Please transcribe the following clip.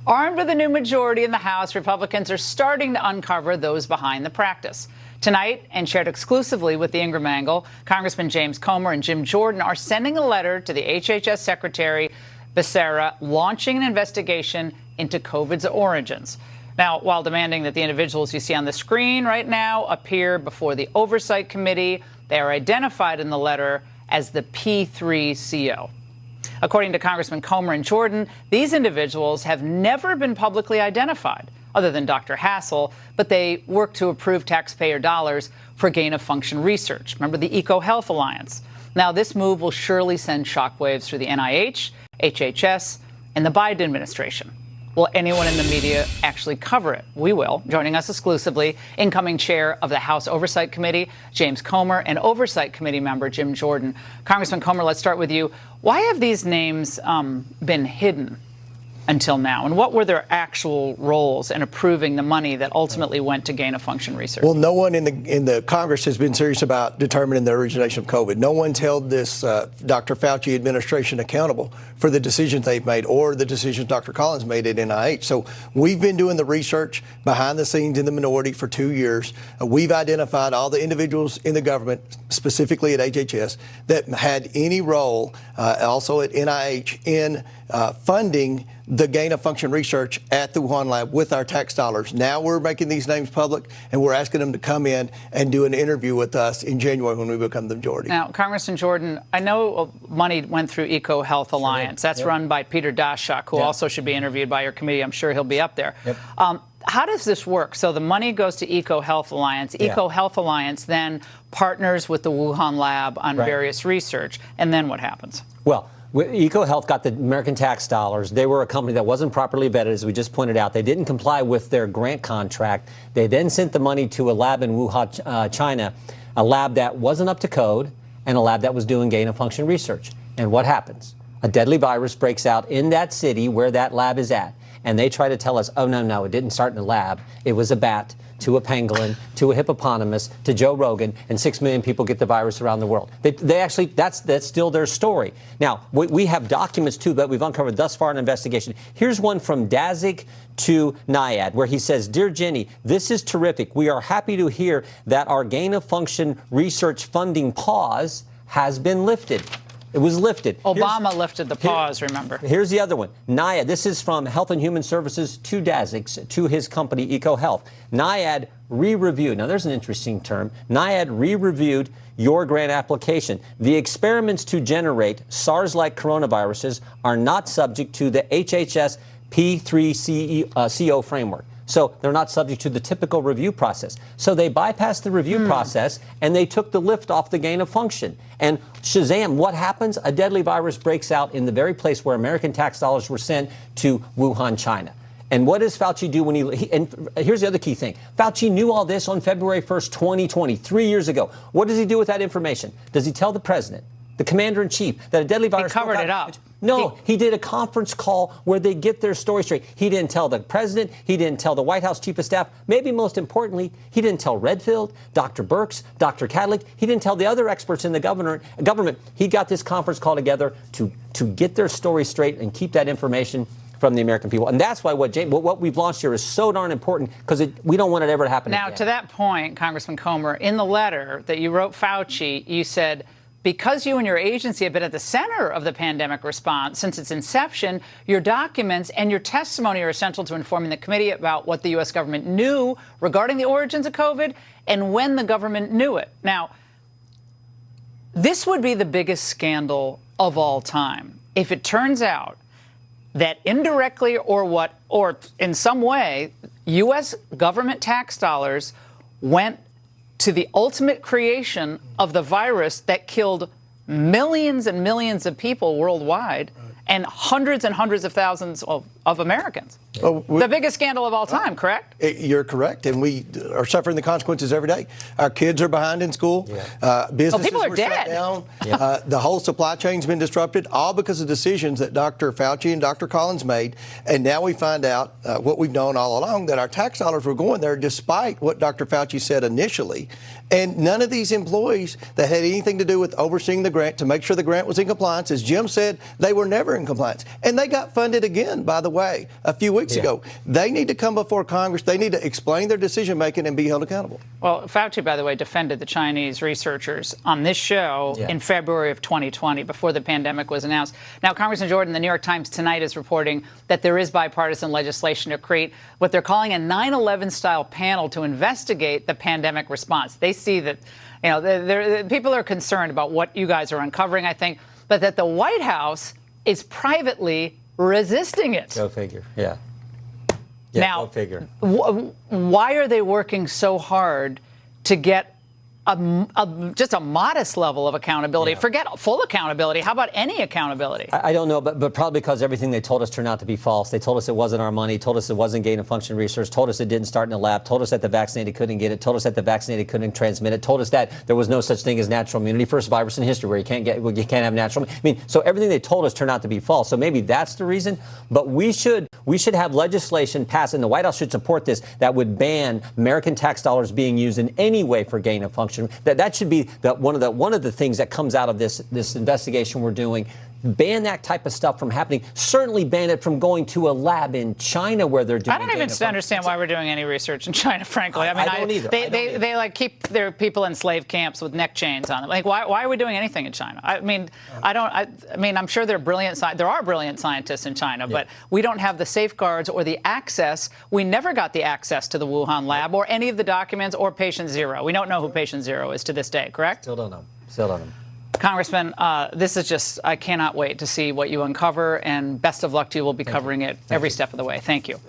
Armed with a new majority in the House, Republicans are starting to uncover those behind the practice. Tonight, and shared exclusively with the Ingram Angle, Congressman James Comer and Jim Jordan are sending a letter to the HHS Secretary Becerra launching an investigation into COVID's origins. Now, while demanding that the individuals you see on the screen right now appear before the Oversight Committee, they are identified in the letter as the P3CO. According to Congressman Comer and Jordan, these individuals have never been publicly identified, other than Dr. Hassel, but they work to approve taxpayer dollars for gain-of-function research. Remember the EcoHealth Alliance? Now, this move will surely send shockwaves through the NIH, HHS, and the Biden administration. Will anyone in the media actually cover it? We will. Joining us exclusively, incoming chair of the House Oversight Committee, James Comer, and Oversight Committee member Jim Jordan. Congressman Comer, let's start with you. Why have these names been hidden until now? And what were their actual roles in approving the money that ultimately went to gain-of-function research? Well, no one in the Congress has been serious about determining the origination of COVID. No one's held this Dr. Fauci administration accountable for the decisions they've made or the decisions Dr. Collins made at NIH. So we've been doing the research behind the scenes in the minority for 2 years. We've identified all the individuals in the government, specifically at HHS, that had any role, also at NIH, in funding the gain-of-function research at the Wuhan lab with our tax dollars. Now we're making these names public, and we're asking them to come in and do an interview with us in January when we become the majority. Now, Congressman Jordan, I know money went through EcoHealth Alliance. That's run by Peter Daszak, who also should be interviewed by your committee. I'm sure he'll be up there. How does this work? So the money goes to EcoHealth Alliance. EcoHealth Alliance then partners with the Wuhan lab on various research. And then what happens? Well, EcoHealth got the American tax dollars. They were a company that wasn't properly vetted, as we just pointed out. They didn't comply with their grant contract. They then sent the money to a lab in Wuhan, China, a lab that wasn't up to code and a lab that was doing gain-of-function research. And what happens? A deadly virus breaks out in that city where that lab is at. And they try to tell us, oh, no, it didn't start in the lab. It was a bat to a pangolin, to a hippopotamus, to Joe Rogan, and 6 million people get the virus around the world. They actually, that's still their story. Now, we have documents, too, that we've uncovered thus far in investigation. Here's one from Daszak to NIAID, where he says, Dear Jenny, this is terrific. We are happy to hear that our gain-of-function research funding pause has been lifted. It was lifted. Obama lifted the pause, remember. Here's the other one. NIAID, this is from Health and Human Services to Daszak, to his company, EcoHealth. NIAID re-reviewed. Now, there's an interesting term. NIAID re-reviewed your grant application. The experiments to generate SARS-like coronaviruses are not subject to the HHS P3CO framework. So they're not subject to the typical review process. So they bypassed the review process, and they took the lift off the gain of function. And Shazam, what happens? A deadly virus breaks out in the very place where American tax dollars were sent to Wuhan, China. And what does Fauci do when and here's the other key thing. Fauci knew all this on February 1st, 2020, 3 years ago. What does he do with that information? Does he tell the president, the commander-in-chief, that a deadly virus... He covered it up. No, he did a conference call where they get their story straight. He didn't tell the president. He didn't tell the White House chief of staff. Maybe most importantly, he didn't tell Redfield, Dr. Birx, Dr. Cadlick. He didn't tell the other experts in the government. He got this conference call together to get their story straight and keep that information from the American people. And that's why what we've launched here is so darn important, because we don't want it ever to happen again. Now, to that point, Congressman Comer, in the letter that you wrote Fauci, you said, because you and your agency have been at the center of the pandemic response since its inception, your documents and your testimony are essential to informing the committee about what the U.S. government knew regarding the origins of COVID and when the government knew it. Now, this would be the biggest scandal of all time if it turns out that indirectly or in some way, U.S. government tax dollars went to the ultimate creation of the virus that killed millions and millions of people worldwide and hundreds of thousands of Americans. The biggest scandal of all time, correct? You're correct, and we are suffering the consequences every day. Our kids are behind in school. Businesses people are were dead. shut down. The whole supply chain's been disrupted, all because of decisions that Dr. Fauci and Dr. Collins made. And now we find out what we've known all along, that our tax dollars were going there despite what Dr. Fauci said initially. And none of these employees that had anything to do with overseeing the grant to make sure the grant was in compliance, as Jim said, they were never in in compliance. And they got funded again, by the way, a few weeks ago. They need to come before Congress. They need to explain their decision making and be held accountable. Well, Fauci, by the way, defended the Chinese researchers on this show in February of 2020, before the pandemic was announced. Now, Congressman Jordan, the New York Times tonight is reporting that there is bipartisan legislation to create what they're calling a 9/11-style panel to investigate the pandemic response. They see that, people are concerned about what you guys are uncovering, I think, but that the White House is privately resisting it. Go figure. Yeah, now, go figure. Why are they working so hard to get just a modest level of accountability? Forget full accountability. How about any accountability? I don't know, but probably because everything they told us turned out to be false. They told us it wasn't our money, told us it wasn't gain of function research, told us it didn't start in a lab, told us that the vaccinated couldn't get it, told us that the vaccinated couldn't transmit it, told us that there was no such thing as natural immunity, first virus in history where you can't have natural. I mean, so everything they told us turned out to be false. So maybe that's the reason. But we should have legislation passed, and the White House should support this, that would ban American tax dollars being used in any way for gain of function. That should be one of the things that comes out of this investigation we're doing. Ban that type of stuff from happening. Certainly ban it from going to a lab in China where they're doing. I don't even understand why we're doing any research in China, frankly. I mean, I don't either. They like keep their people in slave camps with neck chains on them. Like, why are we doing anything in China? I mean, I'm sure there are brilliant scientists in China, but we don't have the safeguards or the access. We never got the access to the Wuhan lab or any of the documents or patient zero. We don't know who patient zero is to this day, correct? Still don't know. Congressman, this is just, I cannot wait to see what you uncover, and best of luck to you. We'll be covering it every step of the way. Thank you.